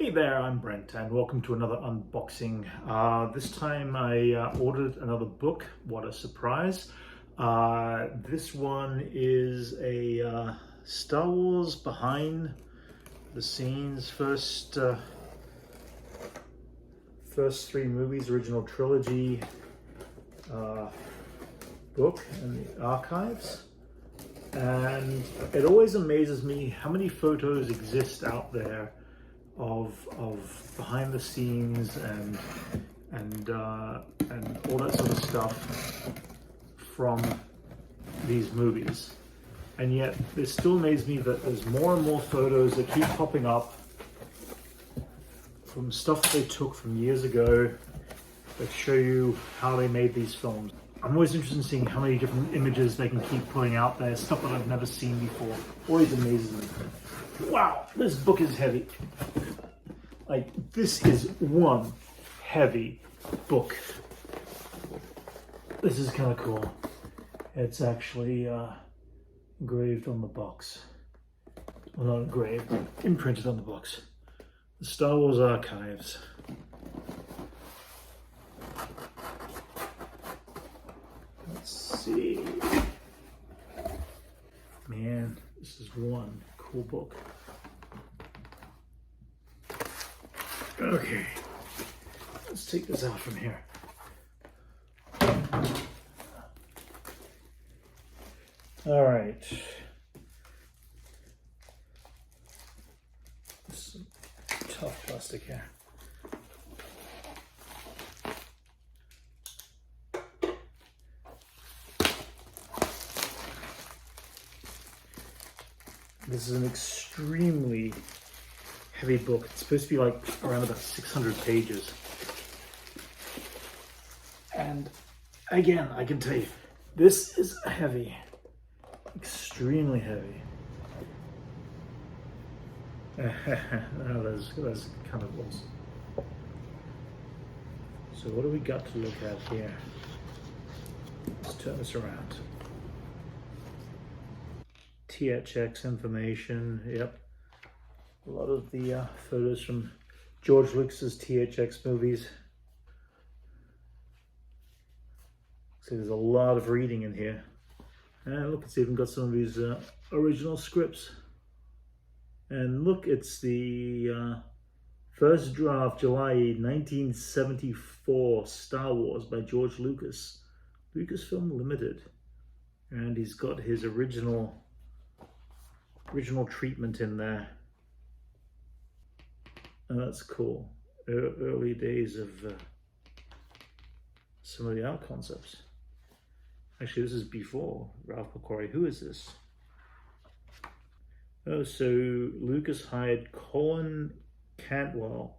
Hey there, I'm Brent and welcome to another unboxing. This time I ordered another book. What a surprise. This one is a Star Wars behind the scenes first three movies, original trilogy book in the archives. And it always amazes me how many photos exist out there of behind the scenes and all that sort of stuff from these movies. And yet it still amazes me that there's more and more photos that keep popping up from stuff they took from years ago that show you how they made these films. I'm always interested in seeing how many different images they can keep putting out there, stuff that I've never seen before. Always amazes me. Wow, this book is heavy. Like, this is one heavy book. This is kind of cool. It's actually engraved on the box. Well, not engraved, but imprinted on the box. The Star Wars Archives. Let's see. Man, this is one cool book. Okay, let's take this out from here. All right. Some tough plastic here. This is an extremely heavy book. It's supposed to be like around about 600 pages. And again, I can tell you, this is heavy, extremely heavy. Oh, that's kind of awesome. So what do we got to look at here? Let's turn this around. THX information, yep. A lot of the photos from George Lucas's THX movies. So there's a lot of reading in here. And look, it's even got some of these original scripts. And look, it's the first draft, July 1974, Star Wars by George Lucas. Lucasfilm Limited. And he's got his original treatment in there. And that's cool. Early days of some of the art concepts. Actually, this is before Ralph McQuarrie. Who is this? Oh, so Lucas hired Colin Cantwell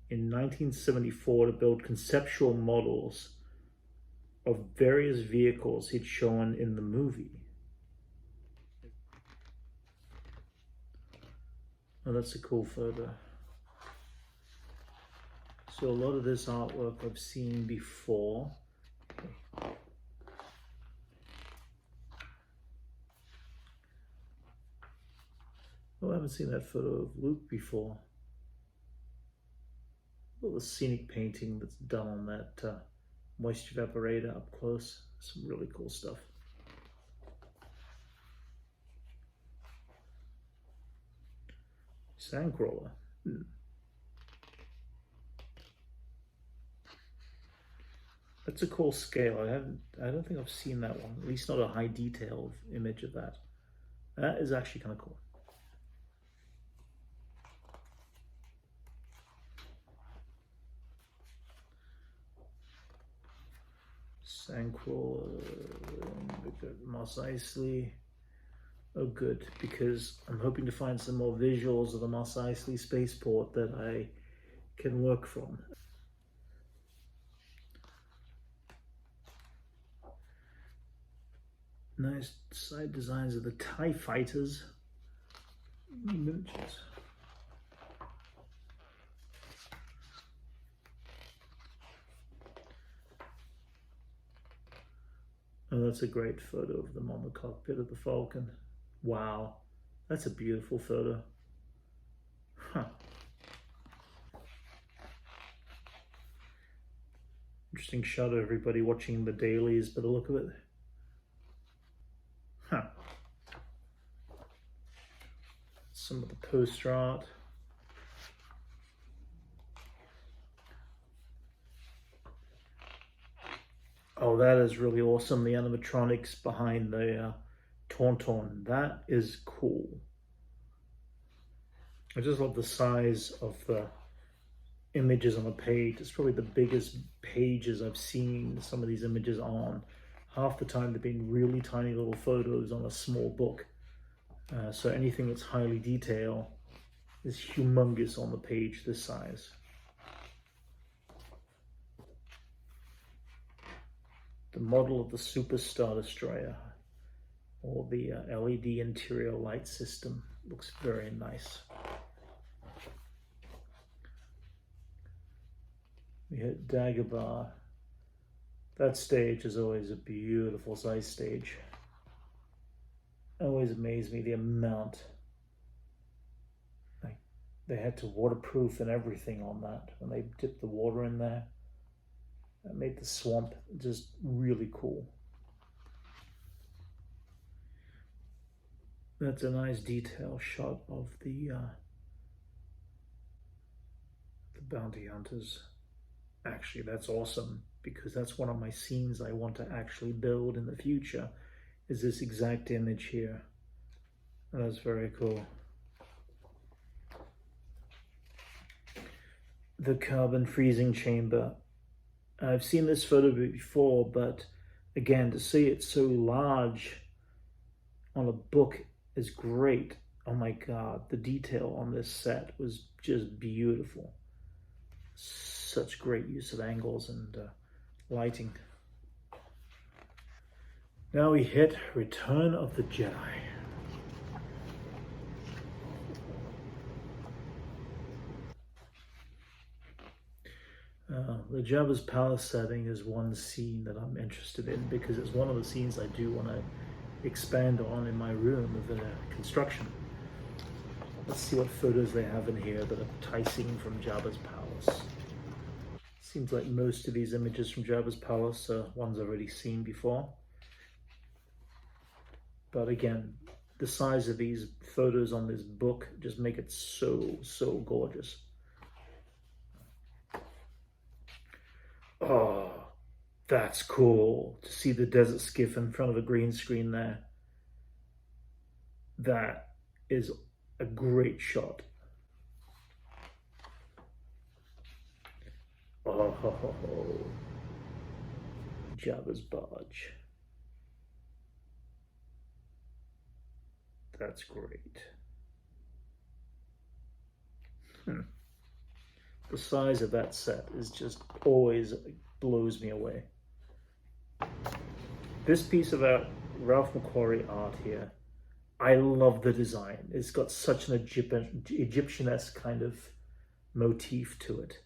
in 1974 to build conceptual models of various vehicles he'd shown in the movie. Oh, that's a cool photo. So a lot of this artwork I've seen before. Okay. Oh, I haven't seen that photo of Luke before. All the scenic painting that's done on that moisture evaporator up close. Some really cool stuff. Sandcrawler. That's a cool scale. I don't think I've seen that one. At least not a high detailed image of that. That is actually kind of cool. Sandcrawler, Mos Eisley. Oh, good, because I'm hoping to find some more visuals of the Mos Eisley spaceport that I can work from. Nice side designs of the TIE fighters. Miniatures. Oh, that's a great photo of them on the cockpit of the Falcon. Wow, that's a beautiful photo. Huh. Interesting shot of everybody watching the dailies by the look of it. Huh. Some of the poster art. Oh, that is really awesome. The animatronics behind the Tauntaun. That is cool. I just love the size of the images on a page. It's probably the biggest pages I've seen some of these images on. Half the time they've been really tiny little photos on a small book. So anything that's highly detailed is humongous on the page this size. The model of the Super Star Destroyer, or the LED interior light system, looks very nice. We hit Dagobah. That stage is always a beautiful size stage. It always amazed me the amount. They had to waterproof and everything on that when they dipped the water in there. That made the swamp just really cool. That's a nice detail shot of the bounty hunters. Actually, that's awesome, because that's one of my scenes I want to actually build in the future, is this exact image here. That's very cool. The carbon freezing chamber. I've seen this photo before, but again, to see it so large on a book is great. Oh my God, the detail on this set was just beautiful. Such great use of angles and lighting. Now we hit Return of the Jedi. The Jabba's palace setting is one scene that I'm interested in, because it's one of the scenes I do want to expand on in my room of the construction. Let's see what photos they have in here that are enticing from Jabba's palace. Seems like most of these images from Jabba's palace are ones I've already seen before. But again, the size of these photos on this book just make it so gorgeous. Oh, that's cool to see the desert skiff in front of a green screen there. That is a great shot. Oh, Jabba's barge. That's great. The size of that set is just always blows me away. This piece of Ralph McQuarrie art here, I love the design. It's got such an Egyptian-esque kind of motif to it.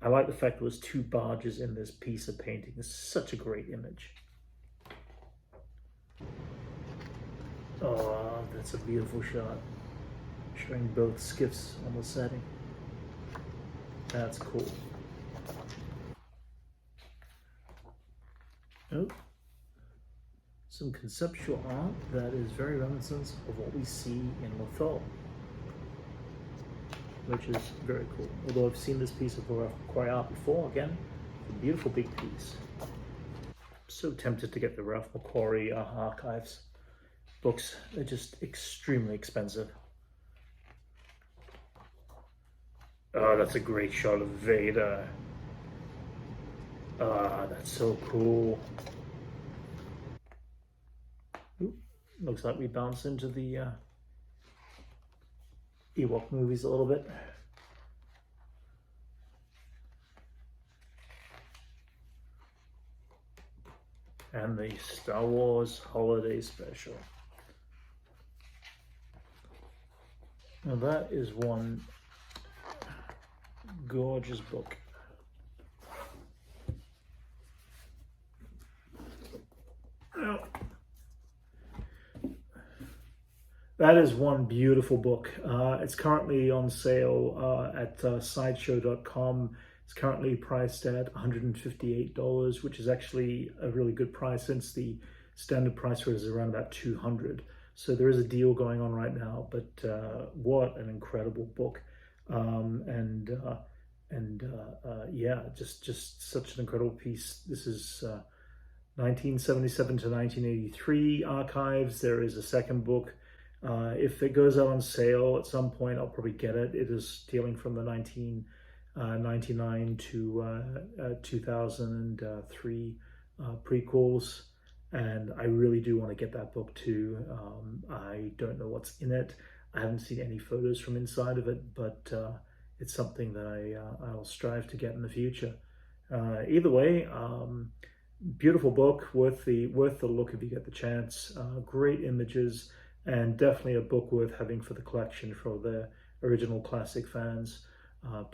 I like the fact there was two barges in this piece of painting. It's such a great image. Oh, that's a beautiful shot. Showing both skiffs on the setting. That's cool. Oh, some conceptual art that is very reminiscent of what we see in Lothal, which is very cool. Although I've seen this piece of McQuarrie art before, again, it's a beautiful big piece. I'm so tempted to get the Ralph McQuarrie archives books. They're just extremely expensive. Oh, that's a great shot of Vader. Ah, that's so cool. Ooh, looks like we bounce into the Ewok movies a little bit. And the Star Wars Holiday Special. Now that is one gorgeous book. Now, that is one beautiful book. It's currently on sale at sideshow.com. It's currently priced at $158, which is actually a really good price since the standard price for it is around about $200. So there is a deal going on right now, but what an incredible book. Yeah, just such an incredible piece. This is 1977 to 1983 archives. There is a second book. If it goes out on sale at some point, I'll probably get it. It is dealing from the 1999 to 2003 prequels, and I really do want to get that book too. I don't know what's in it. I haven't seen any photos from inside of it, but it's something that I'll strive to get in the future. Either way, beautiful book, worth the look if you get the chance. Great images, and definitely a book worth having for the collection for the original classic fans.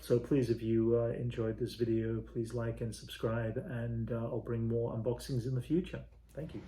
So please, if you enjoyed this video, please like and subscribe, and I'll bring more unboxings in the future. Thank you.